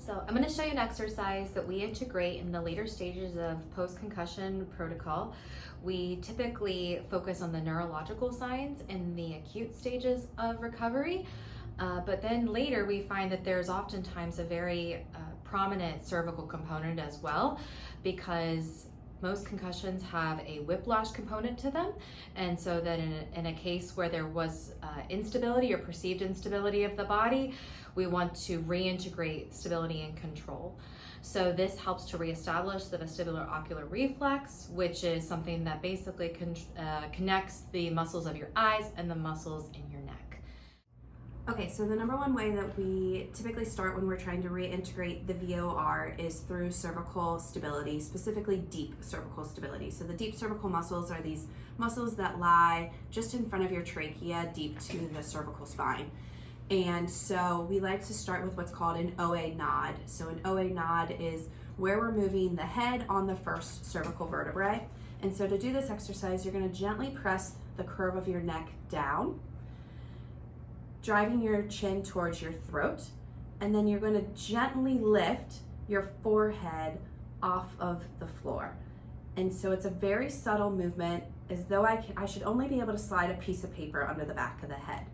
So I'm going to show you an exercise that we integrate in the later stages of post-concussion protocol. We typically focus on the neurological signs in the acute stages of recovery, but then later we find that there's oftentimes a very prominent cervical component as well, because most concussions have a whiplash component to them, and so that in a case where there was instability or perceived instability of the body, we want to reintegrate stability and control. So this helps to reestablish the vestibular ocular reflex, which is something that basically connects the muscles of your eyes and the muscles in your neck. Okay, so the number one way that we typically start when we're trying to reintegrate the VOR is through cervical stability, specifically deep cervical stability. So the deep cervical muscles are these muscles that lie just in front of your trachea, deep to the cervical spine. And so we like to start with what's called an OA nod. So an OA nod is where we're moving the head on the first cervical vertebrae. And so to do this exercise, you're going to gently press the curve of your neck down, driving your chin towards your throat, and then you're going to gently lift your forehead off of the floor. And so it's a very subtle movement, as though I should only be able to slide a piece of paper under the back of the head.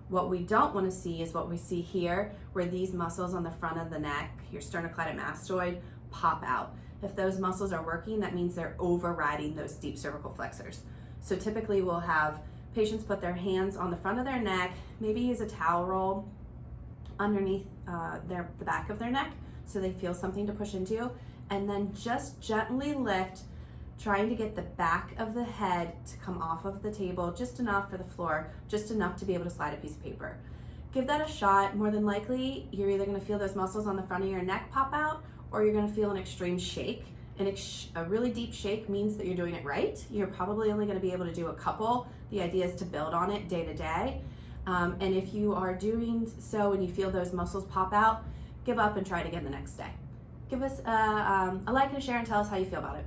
What we don't want to see is what we see here, where these muscles on the front of the neck, your sternocleidomastoid, pop out. If those muscles are working, that means they're overriding those deep cervical flexors. So typically we'll have patients put their hands on the front of their neck, maybe use a towel roll underneath the back of their neck so they feel something to push into, and then just gently lift, trying to get the back of the head to come off of the table, just enough for the floor, just enough to be able to slide a piece of paper. Give that a shot. More than likely, you're either gonna feel those muscles on the front of your neck pop out, or you're gonna feel an extreme shake. A really deep shake means that you're doing it right. You're probably only gonna be able to do a couple. The idea is to build on it day to day. And if you are doing so and you feel those muscles pop out, give up and try it again the next day. Give us a like and a share and tell us how you feel about it.